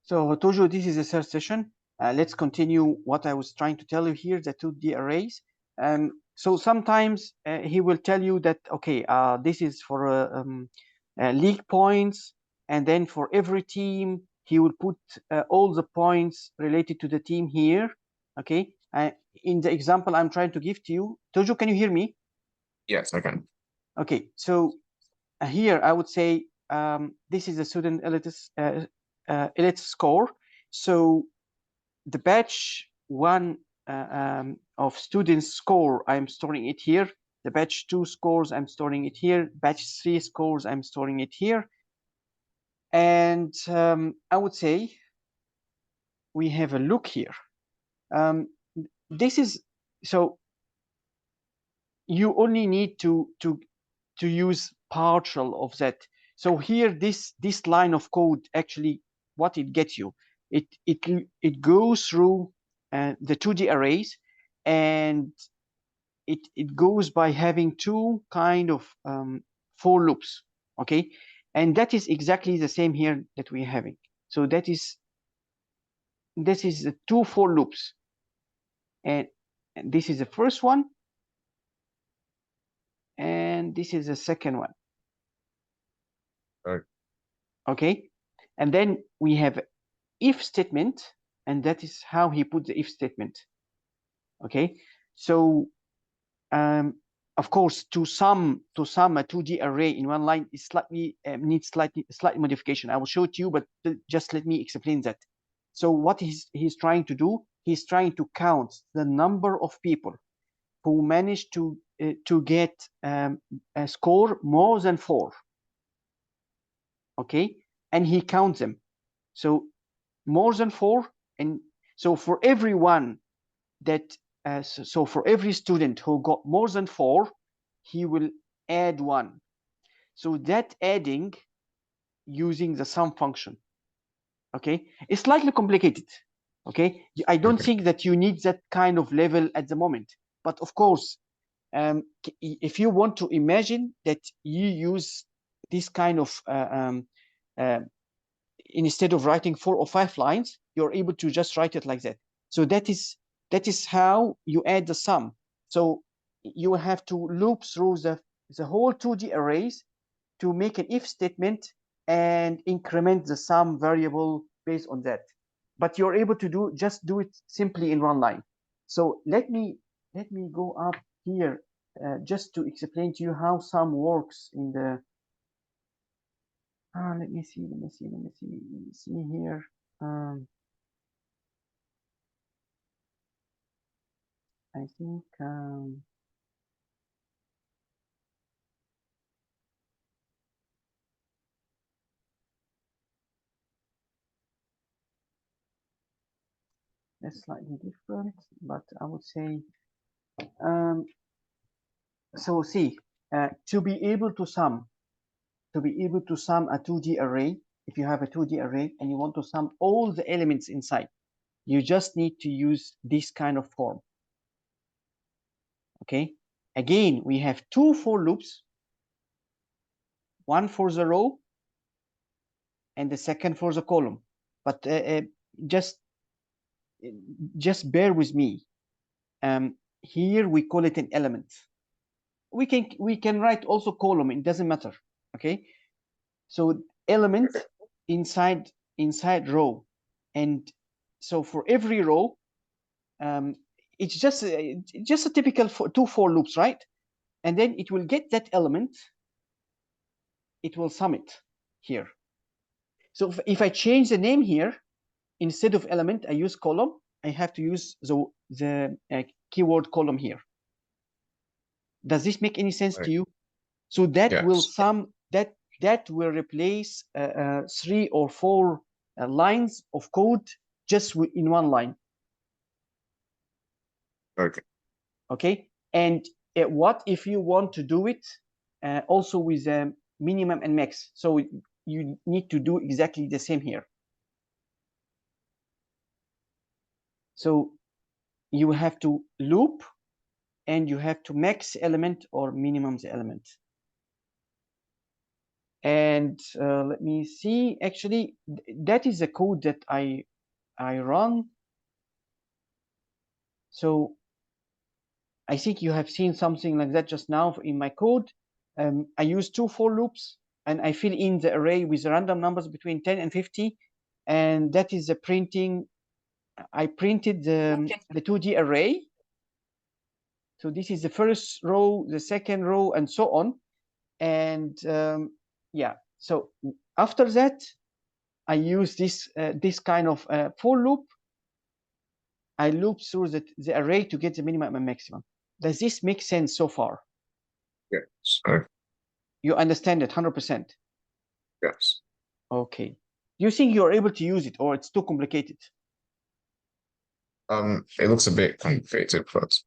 So Tojo, this is the third session. Let's continue what I was trying to tell you here, the 2D arrays. So sometimes he will tell you that, okay, this is for league points, and then for every team, he will put all the points related to the team here, okay? In the example I'm trying to give to you, Tojo, can you hear me? Yes, I can. Okay, so here I would say this is the student elite score. So the batch one of students score, I'm storing it here. The batch 2 scores, I'm storing it here. Batch 3 scores, I'm storing it here. And I would say we have a look here. This is, so you only need to use partial of that. So here, this line of code, actually what it gets you, it goes through the 2D arrays, and it goes by having two kind of for loops, okay? And that is exactly the same here that we're having. So this is the two for loops, and this is the first one, and this is the second one. Right. Okay, and then we have if statement, and that is how he put the if statement. Okay, so of course, to sum a 2D array in one line is slightly needs slight modification. I will show it to you, but just let me explain that. So what he's trying to do, he's trying to count the number of people who managed to get a score more than 4. Okay, and he counts them. So more than 4, and so for everyone that so for every student who got more than 4, he will add 1. So that adding using the sum function, okay, it's slightly complicated. Okay, I don't think that you need that kind of level at the moment, but of course, if you want to imagine that you use this kind of instead of writing 4 or 5 lines, you're able to just write it like that. So that is how you add the sum. So you have to loop through the whole 2D arrays to make an if statement and increment the sum variable based on that. But you're able to just do it simply in one line. So let me go up here just to explain to you how sum works in the let me see here. I think that's slightly different, but I would say so. See, to be able to sum a 2D array, if you have a 2D array and you want to sum all the elements inside, you just need to use this kind of form. Okay, again, we have 2 for loops, one for the row and the second for the column. But just bear with me. Here we call it an element. We can write also column, it doesn't matter. Okay, so element inside row, and so for every row it's just a typical 2 for loops, right? And then it will get that element, it will sum it here. So if I change the name here, instead of element I use column, I have to use the keyword column here. Does this make any sense to you? So that will sum, that will replace 3 or 4 lines of code just in one line. Okay, and what if you want to do it also with minimum and max? So you need to do exactly the same here. So you have to loop, and you have to max element or minimum the element. And let me see. Actually, that is the code that I run. So I think you have seen something like that just now in my code. I use 2 for loops, and I fill in the array with random numbers between 10 and 50, and that is the printing. I printed the 2D array. So this is the first row, the second row, and so on. And yeah, so after that, I use this kind of for loop. I loop through the array to get the minimum and maximum. Does this make sense so far? Yes. You understand it 100%? Yes. Okay. Do you think you're able to use it, or it's too complicated? It looks a bit complicated, but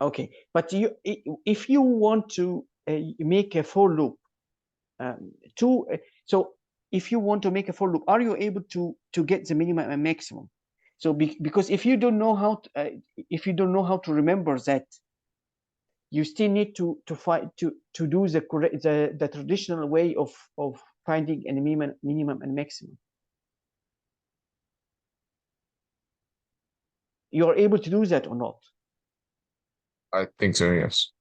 okay. But if you want to make a for loop, so if you want to make a for loop, are you able to get the minimum and maximum? So because if you don't know how to remember that, you still need to do the traditional way of finding a minimum and maximum. You're able to do that or not? I think so, yes.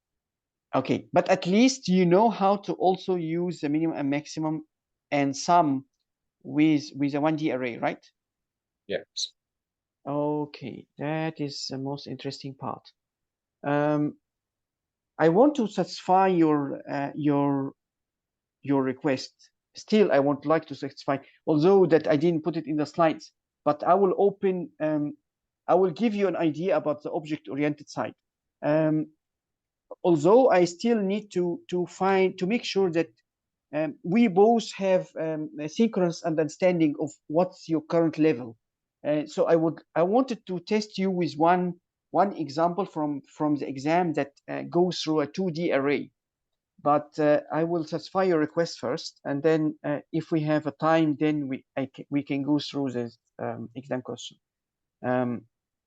Okay, but at least you know how to also use the minimum and maximum and sum with a 1D array, right? Yes. Okay, that is the most interesting part. I want to satisfy your request. Still, I would like to satisfy, although that I didn't put it in the slides, but I will open, I will give you an idea about the object-oriented side. Although I still need to make sure that we both have a synchronous understanding of what's your current level. So I wanted to test you with one example from the exam that goes through a 2D array. But I will satisfy your request first, and then if we have a time, then we can go through this exam question.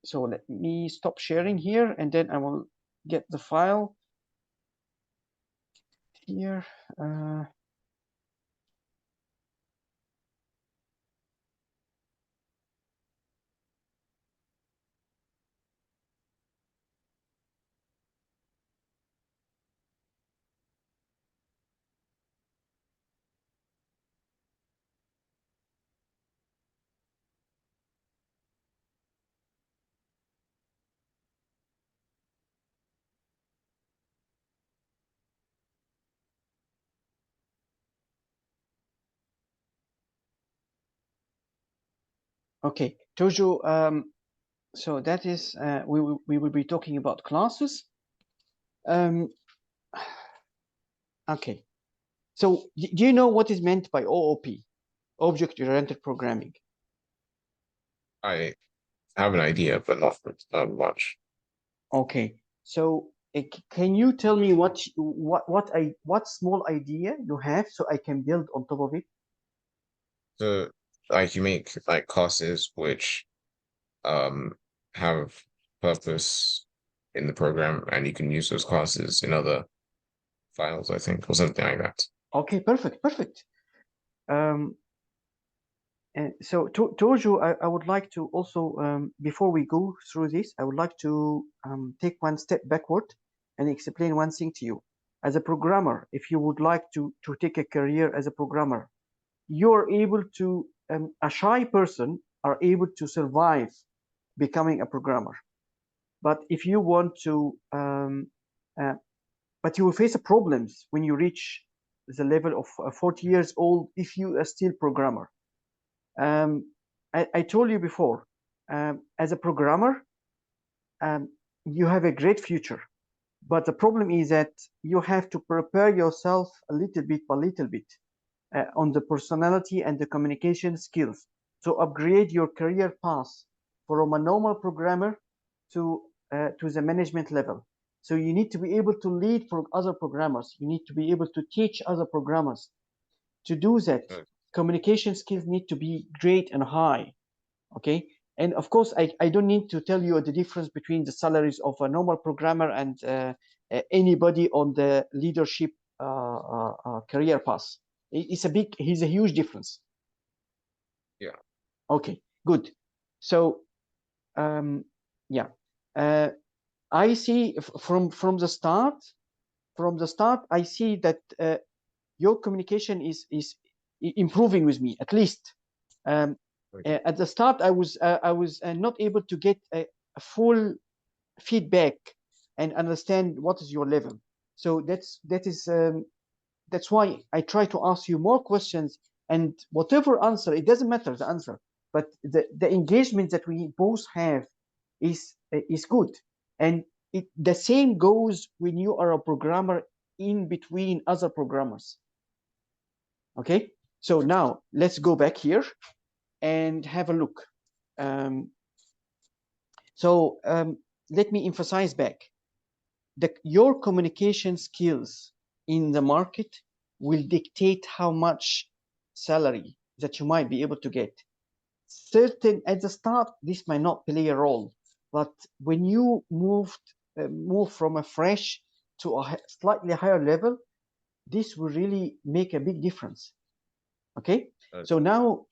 So let me stop sharing here, and then I will get the file here. Okay, Tojo, so that is, we will be talking about classes. Okay, so do you know what is meant by OOP, object-oriented programming? I have an idea, but not much. Okay, so can you tell me what small idea you have so I can build on top of it? So, like, you make like classes which have purpose in the program, and you can use those classes in other files, I think, or something like that. Okay, perfect. And so, Tojo, I would like to also, before we go through this, I would like to take one step backward and explain one thing to you. As a programmer, if you would like to take a career as a programmer, you're able to, a shy person are able to survive becoming a programmer. But if you want to, but you will face problems when you reach the level of 40 years old if you are still programmer. I told you before, as a programmer, you have a great future. But the problem is that you have to prepare yourself a little bit by little bit on the personality and the communication skills to upgrade your career path from a normal programmer to the management level. So you need to be able to lead for other programmers. You need to be able to teach other programmers. To do that, communication skills need to be great and high. Okay, and of course I don't need to tell you the difference between the salaries of a normal programmer and anybody on the leadership career path. He's a huge difference. Yeah. Okay, good. So yeah, I see from the start, I see that your communication is improving with me. At least at the start, I was not able to get a full feedback and understand what is your level. So that's why I try to ask you more questions, and whatever answer, it doesn't matter the answer, but the engagement that we both have is good. And the same goes when you are a programmer in between other programmers. Okay, so now let's go back here and have a look. Let me emphasize back. Your communication skills in the market will dictate how much salary that you might be able to get. At the start, this might not play a role, but when you move from a fresh to a slightly higher level, this will really make a big difference. Okay, so now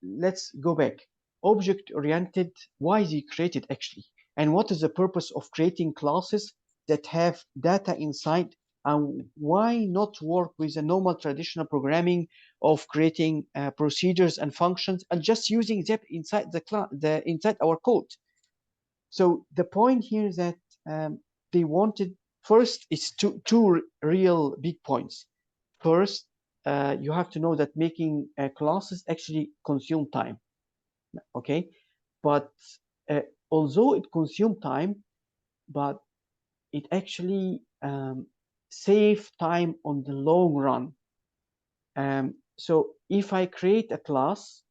let's go back. Object-oriented, why is it created actually? And what is the purpose of creating classes that have data inside? And why not work with a normal traditional programming of creating procedures and functions and just using them inside inside our code? So the point here is that they wanted, first, it's two real big points. First, you have to know that making classes actually consume time. Okay, but although it consumes time, but it actually save time on the long run. So if I create a class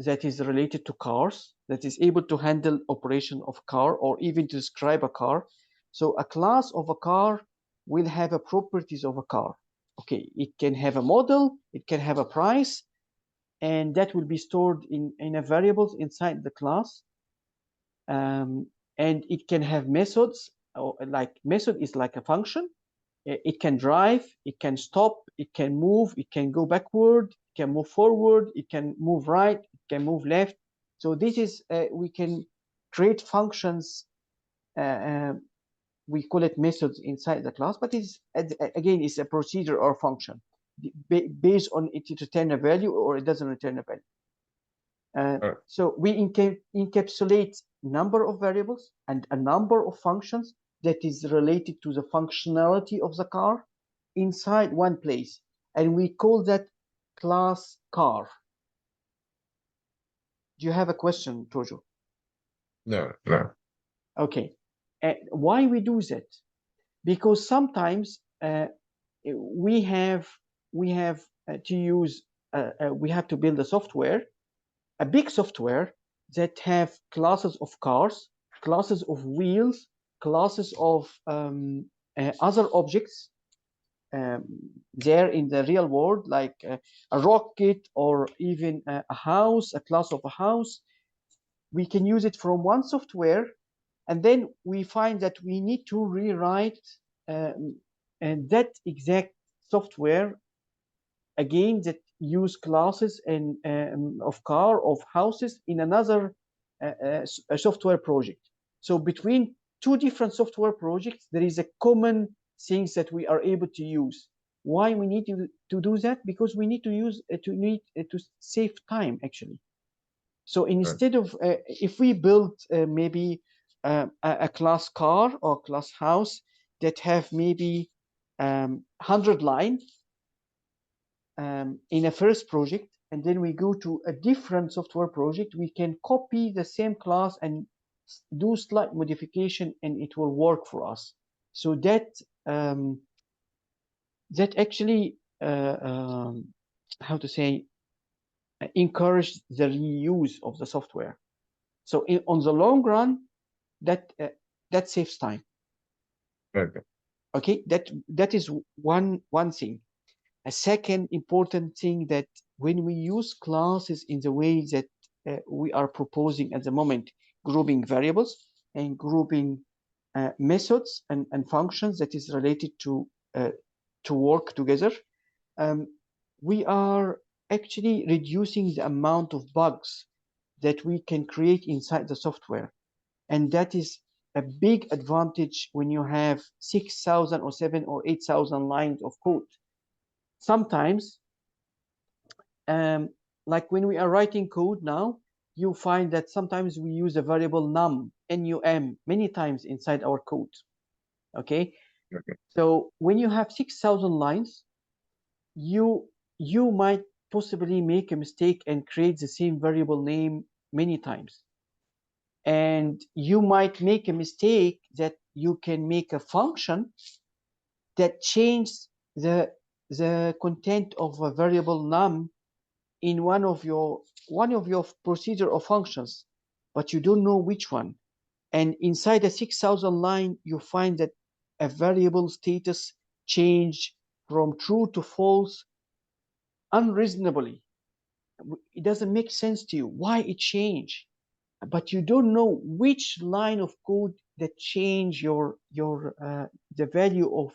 that is related to cars, that is able to handle operation of car or even to describe a car, so a class of a car will have a properties of a car. Okay, it can have a model, it can have a price, and that will be stored in a variables inside the class. And it can have methods, or like method is like a function. It can drive, it can stop, it can move, it can go backward, it can move forward, it can move right, it can move left. So this is, we can create functions, we call it methods inside the class, but it's, again, it's a procedure or function based on it to return a value or it doesn't return a value. So we encapsulate number of variables and a number of functions that is related to the functionality of the car inside one place. And we call that class car. Do you have a question, Tojo? No. Okay. Why we do that? Because sometimes we have to use, we have to build a software, a big software that have classes of cars, classes of wheels, classes of other objects there in the real world, like a rocket or even a house, a class of a house. We can use it from one software, and then we find that we need to rewrite and that exact software again that use classes and of car, of houses in another software project. So between two different software projects, there is a common things that we are able to use. Why we need to do that? Because we need to use to save time actually. So instead of if we build maybe a class car or class house that have maybe 100 lines in a first project, and then we go to a different software project, we can copy the same class and do slight modification and it will work for us. So that that actually how to say, encourage the reuse of the software. So on the long run, that that saves time. Okay, that is one thing. A second important thing, that when we use classes in the way that we are proposing at the moment, grouping variables and grouping methods and functions that is related to to work together, we are actually reducing the amount of bugs that we can create inside the software. And that is a big advantage when you have 6,000 or 7,000 or 8,000 lines of code. Sometimes, like when we are writing code now, you find that sometimes we use a variable num, num, many times inside our code. Okay? So when you have 6,000 lines, you might possibly make a mistake and create the same variable name many times. And you might make a mistake that you can make a function that changes the content of a variable num in one of your procedure or functions, but you don't know which one. And inside a 6,000 line, you find that a variable status change from true to false unreasonably. It doesn't make sense to you why it changed, but you don't know which line of code that change the value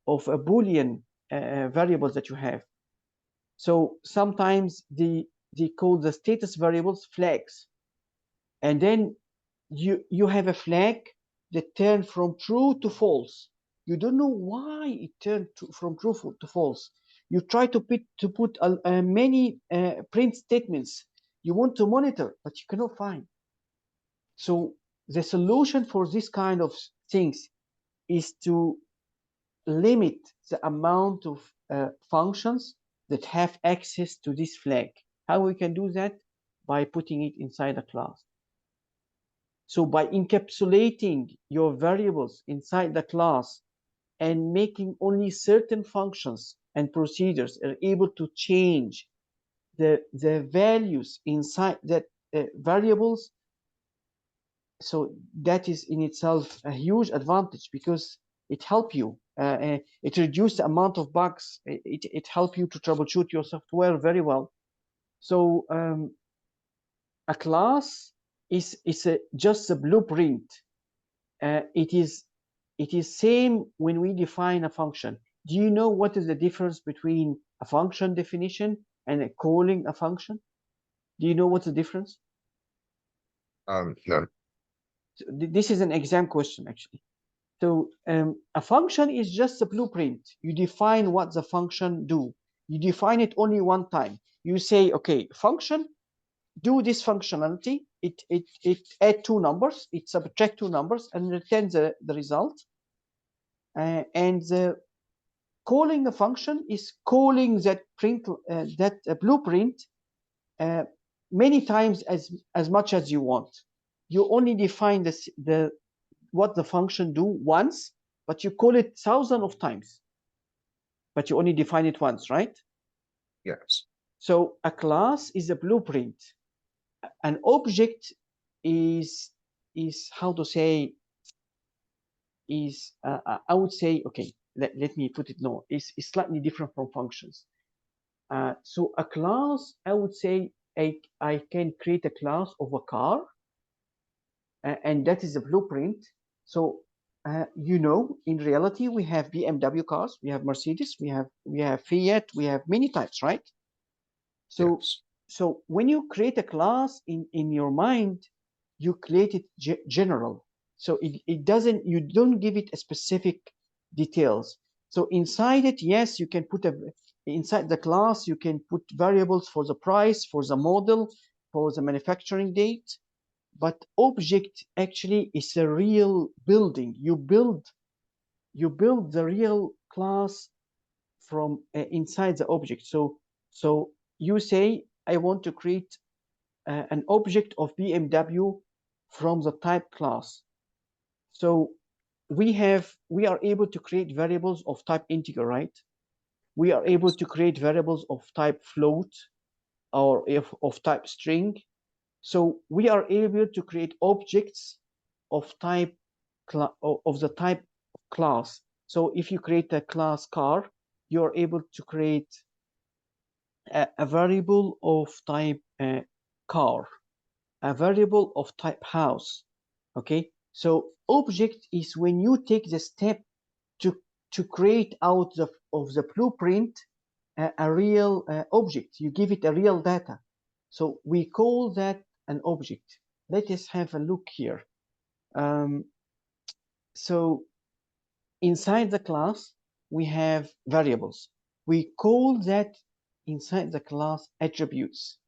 of a Boolean variables that you have. So sometimes they call the status variables flags, and then you have a flag that turned from true to false. You don't know why it turned from true to false. You try to put many print statements you want to monitor, but you cannot find. So the solution for this kind of things is to limit the amount of functions that have access to this flag. How we can do that? By putting it inside a class. So by encapsulating your variables inside the class and making only certain functions and procedures are able to change the values inside that variables, so that is in itself a huge advantage, because it helps you. It reduces the amount of bugs. It helps you to troubleshoot your software very well. So a class is just a blueprint. It is same when we define a function. Do you know what is the difference between a function definition and calling a function? Do you know what's the difference? No. So this is an exam question, actually. So a function is just a blueprint. You define what the function do. You define it only one time. You say, okay, function, do this functionality. It add two numbers, it subtract two numbers and return the result. And the calling a function is calling that blueprint many times as much as you want. You only define what the function do once, but you call it thousands of times, but you only define it once, right? Yes. So a class is a blueprint. An object is how to say, is I would say, okay, let me put it no, is slightly different from functions. So a class, I would say, I can create a class of a car, and that is a blueprint. So you know, in reality, we have BMW cars, we have Mercedes, we have Fiat, we have many types, right? So yes. So when you create a class in your mind, you create it general. So it doesn't, you don't give it a specific details. So inside it, yes, you can put inside the class, you can put variables for the price, for the model, for the manufacturing date. But object actually is a real building. You build the real class from inside the object. So you say, I want to create an object of BMW from the type class. So we are able to create variables of type integer, right? We are able to create variables of type float or of type string. So we are able to create objects of type of the type class. So if you create a class car, you're able to create a variable of type car, a variable of type house. Okay, so object is when you take the step to create out of the blueprint a real object. You give it a real data. So we call that an object. Let us have a look here. So inside the class, we have variables. We call that inside the class attributes.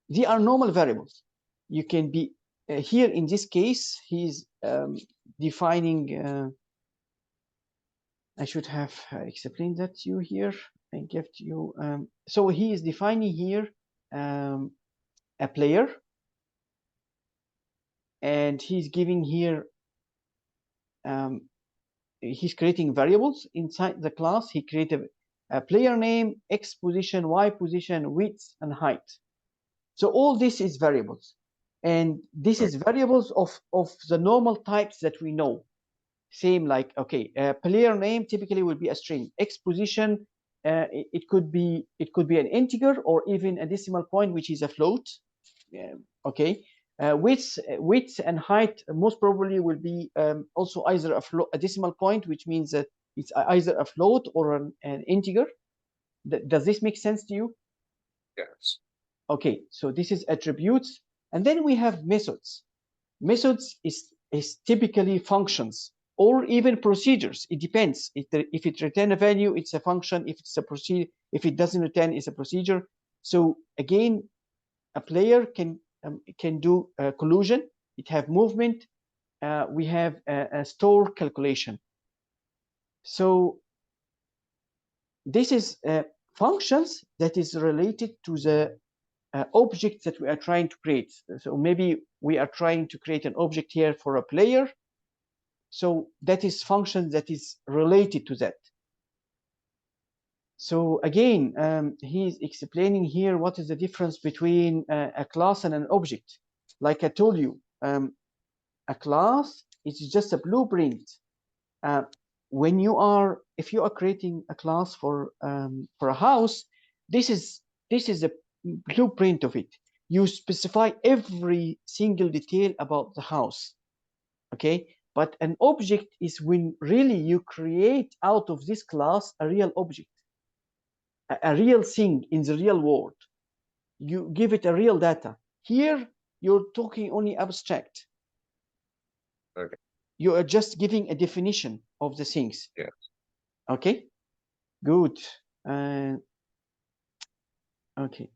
They are normal variables. You can be here in this case, he's defining. I should have explained that to you here and give to you. So he is defining here a player, and he's giving here. He's creating variables inside the class. He created a player name, X position, Y position, width, and height. So all this is variables, and this is variables of the normal types that we know. Same like, okay, player name typically will be a string. X position, it could be an integer or even a decimal point, which is a float. Okay, width and height most probably will be also either a decimal point, which means that it's either a float or an integer. Does this make sense to you? Yes. Okay, so this is attributes, and then we have methods. Methods is typically functions or even procedures. It depends. If it returns a value, it's a function. If it's a procedure, if it doesn't return, it's a procedure. So again, a player can do collusion. It have movement. We have a store calculation. So this is functions that is related to the object that we are trying to create. So maybe we are trying to create an object here for a player. So that is function that is related to that. So again, he's explaining here what is the difference between a class and an object. Like I told you, a class is just a blueprint. If you are creating a class for a house, this is a blueprint of it. You specify every single detail about the house. Okay, but an object is when really you create out of this class a real object, a real thing in the real world. You give it a real data. Here, you're talking only abstract. Okay. You are just giving a definition of the things. Yeah. Okay, good. Okay.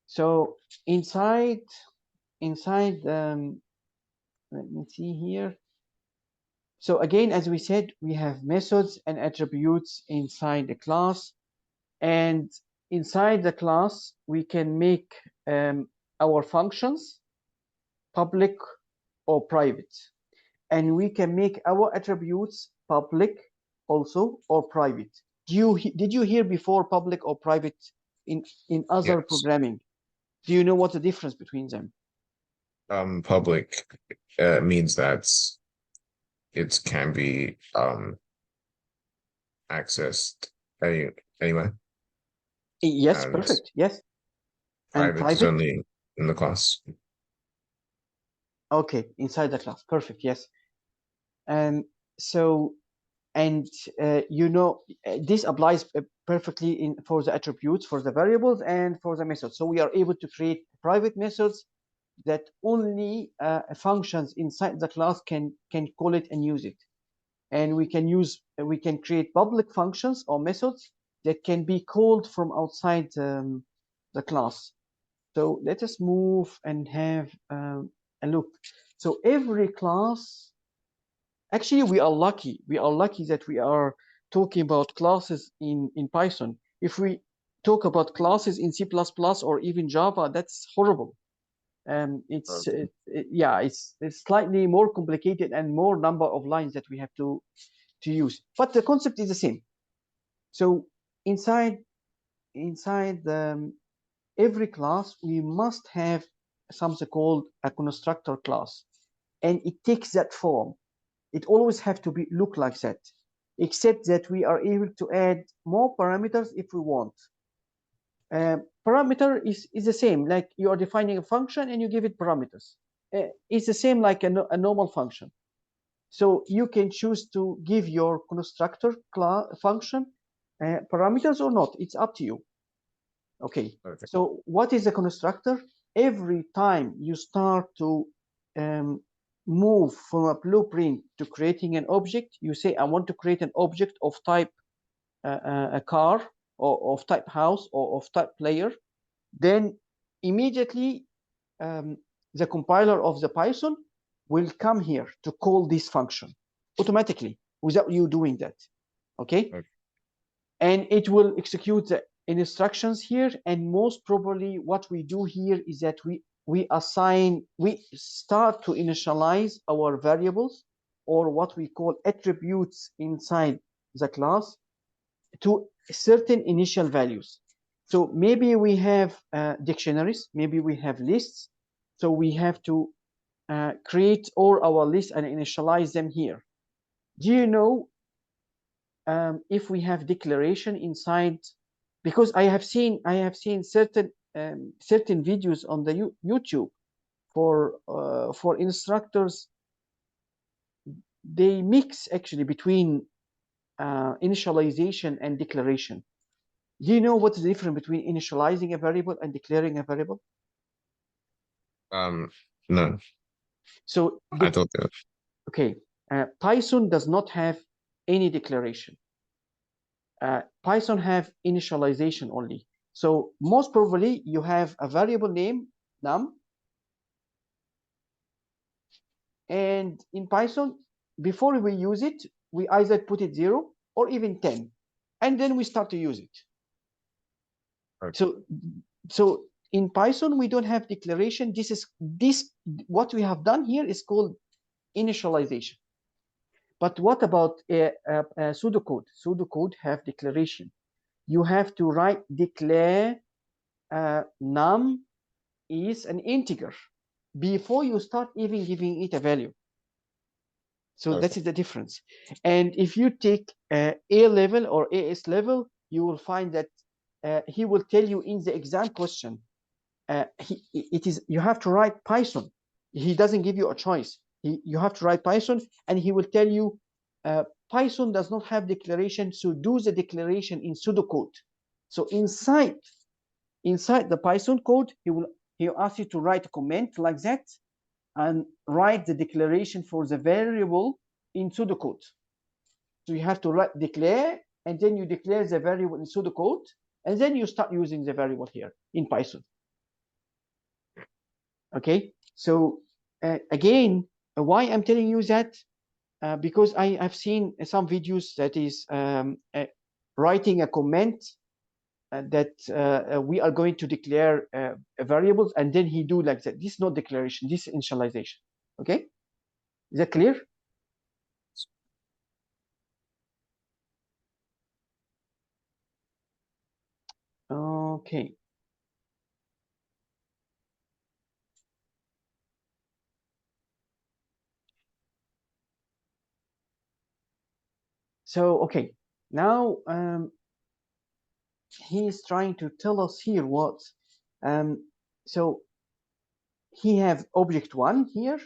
So inside, let me see here. So again, as we said, we have methods and attributes inside the class. And inside the class, we can make our functions public or private. And we can make our attributes public also or private. Did you hear before public or private in other programming? Do you know what's the difference between them? Public means that it can be accessed anyway. Yes, and perfect. Yes. And private is only in the class. Okay, inside the class. Perfect. Yes. And so, and you know, this applies perfectly for the attributes, for the variables, and for the methods. So we are able to create private methods that only functions inside the class can call it and use it. And we can create public functions or methods that can be called from outside the class. So let us move and have a look. So every class, actually we are lucky. We are lucky that we are talking about classes in Python. If we talk about classes in C++ or even Java, that's horrible. It's slightly more complicated and more number of lines that we have to use, but the concept is the same. So inside every class, we must have something called a constructor class, and it takes that form. It always have to look like that, except that we are able to add more parameters if we want. Parameter is the same, like you are defining a function and you give it parameters. It's the same like a normal function. So you can choose to give your constructor function parameters or not. It's up to you. Okay. So what is a constructor? Every time you start to move from a blueprint to creating an object, you say, I want to create an object of type a car, or of type house, or of type player. Then immediately the compiler of the Python will come here to call this function automatically without you doing that. Okay? And it will execute the instructions here. And most probably what we do here is that we start to initialize our variables, or what we call attributes inside the class, to certain initial values. So maybe we have dictionaries, maybe we have lists. So we have to create all our lists and initialize them here. Do you know if we have declaration inside? Because I have seen certain videos on the YouTube for instructors. They mix actually between initialization and declaration. Do you know what's the difference between initializing a variable and declaring a variable? No. So I thought that. Okay, Python does not have any declaration. Python have initialization only. So most probably you have a variable name num, and in Python, before we use it, we either put it 0 or even 10, and then we start to use it. So in Python we don't have declaration. What we have done here is called initialization. But what about pseudocode? Pseudocode have declaration. You have to declare num is an integer before you start even giving it a value. So that is the difference. And if you take A level or AS level, you will find that he will tell you in the exam question, you have to write Python. He doesn't give you a choice. You have to write Python, and he will tell you Python does not have declaration, so do the declaration in pseudocode. So inside the Python code, he'll ask you to write a comment like that and write the declaration for the variable in pseudocode. So you have to declare, and then you declare the variable in pseudocode, and then you start using the variable here in Python. Okay, so again, why I'm telling you that? Because I've seen some videos that is writing a comment that we are going to declare variables, and then he do like that. This is not declaration, this is initialization. Okay, is that clear? Okay. So, okay, now he is trying to tell us here what. So he have object 1 here,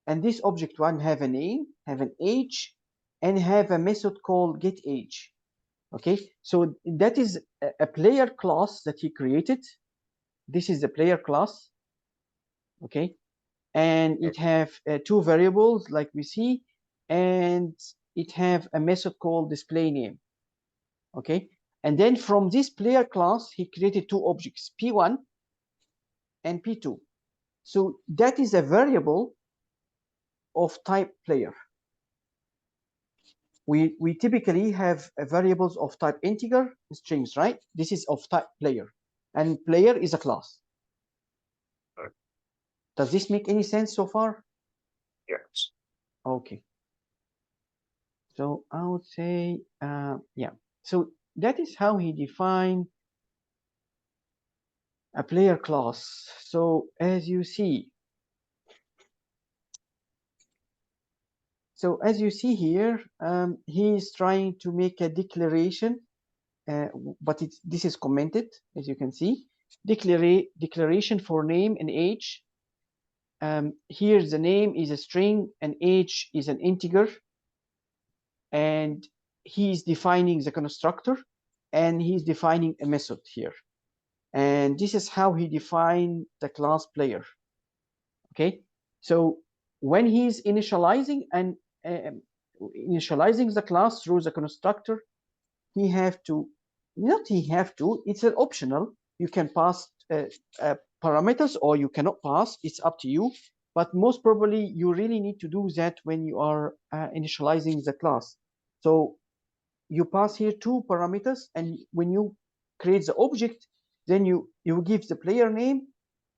and this object 1 have a name, have an age, and have a method called getAge. Okay, so that is a player class that he created. This is the player class. Okay, and it have 2 variables like we see, and it have a method called display name. Okay, and then from this player class he created 2 objects, p1 and p2. So that is a variable of type player. We typically have variables of type integer, strings, right? This is of type player, and player is a class. Does this make any sense so far? Yes. Okay. So I would say, yeah. So that is how he defined a player class. So as you see, here, he is trying to make a declaration, but this is commented, as you can see. Declaration for name and age, here the name is a string and age is an integer, and he's defining the constructor and he's defining a method here. And this is how he defined the class player. Okay, so when he's initializing and initializing the class through the constructor, he have to, not he have to, it's an optional. You can pass parameters or you cannot pass, it's up to you. But most probably you really need to do that when you are initializing the class. So you pass here 2 parameters, and when you create the object, then you give the player name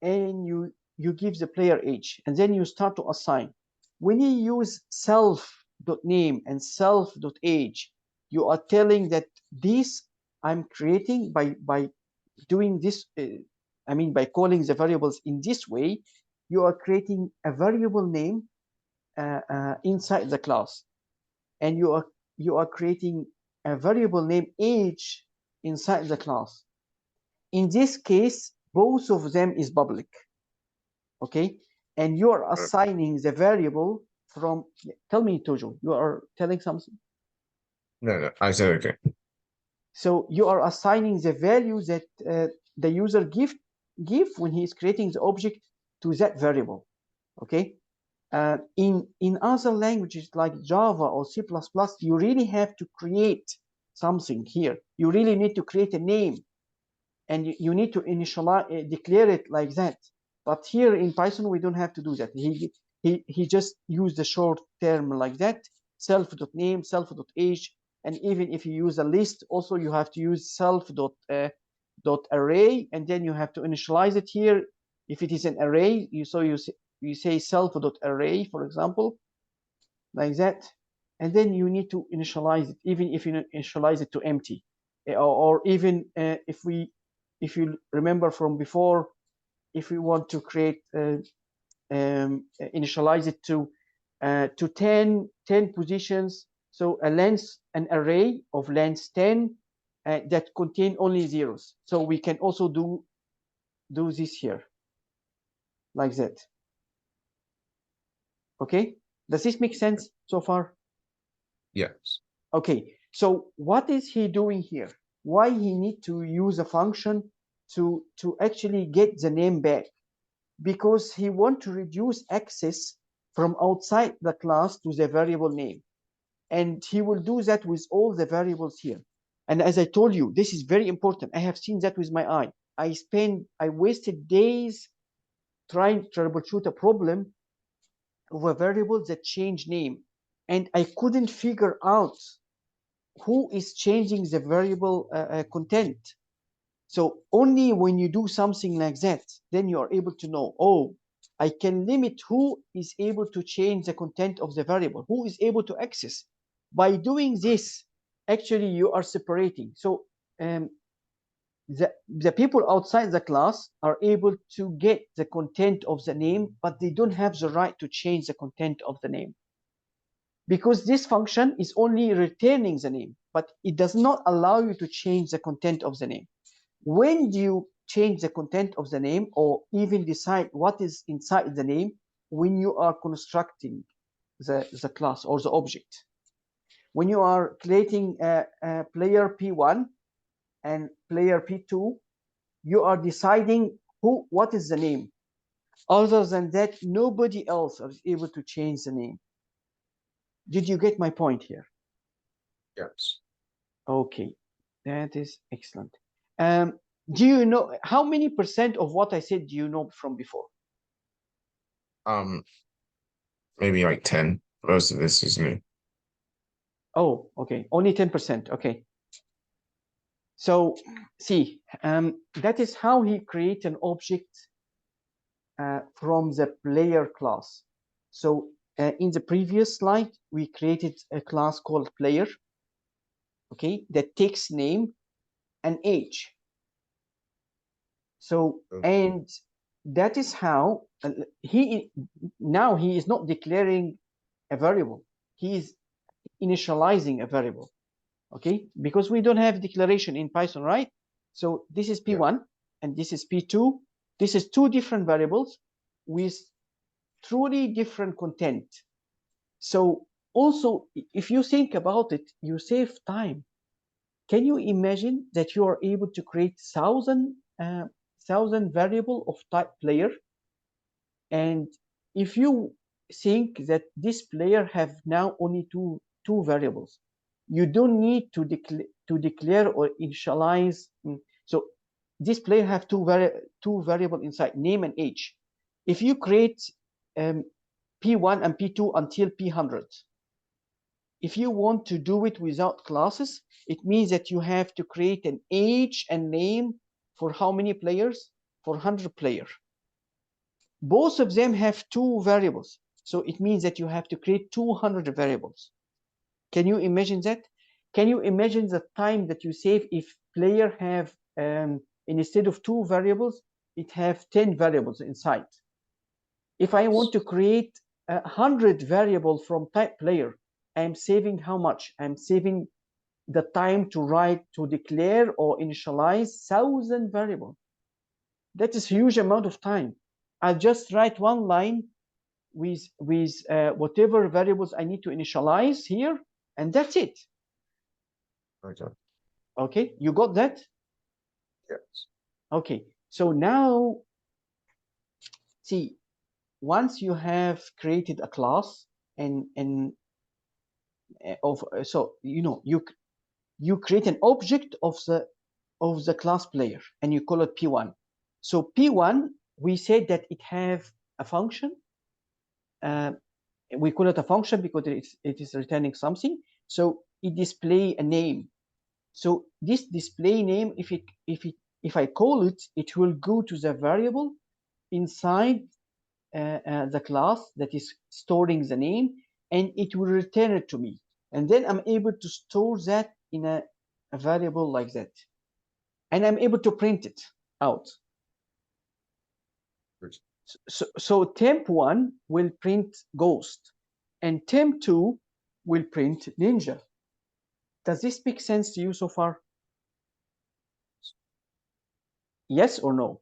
and you give the player age, and then you start to assign. When you use self.name and self.age, you are telling that this I'm creating by doing this, I mean by calling the variables in this way, you are creating a variable name inside the class, and you are creating a variable name age inside the class. In this case, both of them is public. Okay, and you are assigning the variable from, tell me, Tojo, you are telling something? No, I said okay. So you are assigning the value that the user give when he is creating the object to that variable. Okay, in other languages like Java or C++, you really have to create something here. You really need to create a name, and you need to initialize, declare it like that. But here in Python, we don't have to do that. He just used the short term like that, self.name, self.age, and even if you use a list, also you have to use self.array, and then you have to initialize it here. If it is an array, you say self.array, for example, like that, and then you need to initialize it, even if you initialize it to empty, or even if you remember from before, if we want to create initialize it to 10 positions, so an array of length 10 that contain only zeros. So we can also do this here like that. Okay, does this make sense so far? Yes. Okay, so what is he doing here? Why he need to use a function to actually get the name back? Because he want to reduce access from outside the class to the variable name. And he will do that with all the variables here. And as I told you, this is very important. I have seen that with my eye. I wasted days trying to troubleshoot a problem of a variable that changed name. And I couldn't figure out who is changing the variable content. So only when you do something like that, then you are able to know, oh, I can limit who is able to change the content of the variable, who is able to access. By doing this, actually you are separating. So the people outside the class are able to get the content of the name, but they don't have the right to change the content of the name, because this function is only returning the name, but it does not allow you to change the content of the name. When do you change the content of the name, or even decide what is inside the name? When you are constructing the class or the object. When you are creating a player P1 and player P2, you are deciding what is the name. Other than that, nobody else is able to change the name. Did you get my point here? Yes. Okay, that is excellent. Do you know how many % of what I said do you know from before? Maybe like 10. Most of this is new. Oh, okay, only 10%. Okay. So see, that is how he create an object from the player class. So in the previous slide, we created a class called player, okay, that takes name and age. So, and that is how he is not declaring a variable. He is initializing a variable, okay? Because we don't have declaration in Python, right? So this is P1 and this is P2. This is 2 different variables with truly different content. So also, if you think about it, you save time. Can you imagine that you are able to create thousand variable of type player? And if you think that this player have now only two variables, you don't need to declare or initialize. So this player have two variable inside, name and age. If you create P1 and P2 until P100, if you want to do it without classes, it means that you have to create an age and name for how many players? For 100 players. Both of them have two variables. So it means that you have to create 200 variables. Can you imagine that? Can you imagine the time that you save if player have, instead of two variables, it have 10 variables inside? If I want to create 100 variables from type player, I'm saving how much? I'm saving the time to write, to declare or initialize 1,000 variables. That is a huge amount of time. I'll just write one line with whatever variables I need to initialize here, and that's it. Okay. Okay, you got that? Yes. Okay, so now, see, once you have created a class so you create an object of the class player and you call it P1. So P1, we said that it have a function. We call it a function because it is returning something. So it display a name. So this display name, if I call it, it will go to the variable inside the class that is storing the name, and it will return it to me. And then I'm able to store that in a variable like that. And I'm able to print it out. So temp1 will print ghost, and temp2 will print ninja. Does this make sense to you so far? Yes or no?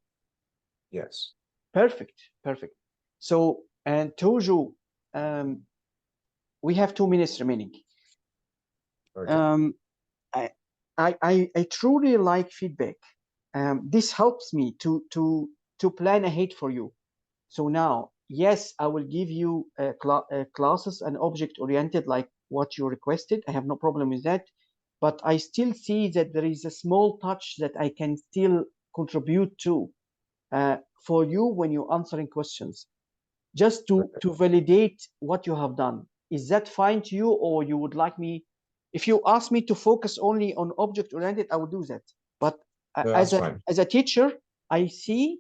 Yes. Perfect, perfect. So, and Tojo, we have 2 minutes remaining. Okay. I truly like feedback. This helps me to plan ahead for you. So now, yes, I will give you classes and object-oriented like what you requested. I have no problem with that. But I still see that there is a small touch that I can still contribute to for you when you're answering questions, just to validate what you have done. Is that fine to you, or you would like me? If you ask me to focus only on object-oriented, I will do that. But as a teacher, I see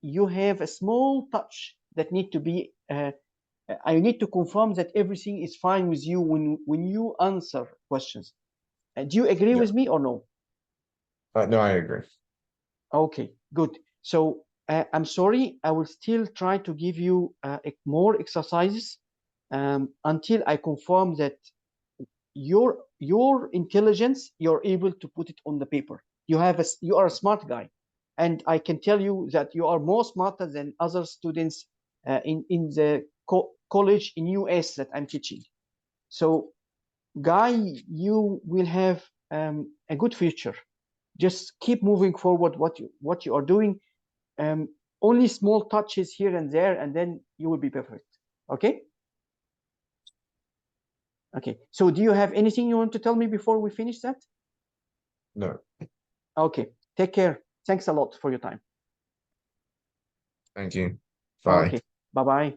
you have a small touch that need to be. I need to confirm that everything is fine with you when you answer questions. Do you agree with me or no? No, I agree. Okay, good. So I'm sorry, I will still try to give you more exercises until I confirm that your intelligence, you're able to put it on the paper. You are a smart guy, and I can tell you that you are more smarter than other students in the college in US that I'm teaching. So, Guy, you will have a good future. Just keep moving forward what you are doing. Only small touches here and there, and then you will be perfect. Okay. Okay. So do you have anything you want to tell me before we finish that? No. Okay. Take care. Thanks a lot for your time. Thank you. Bye. Okay. Bye-bye.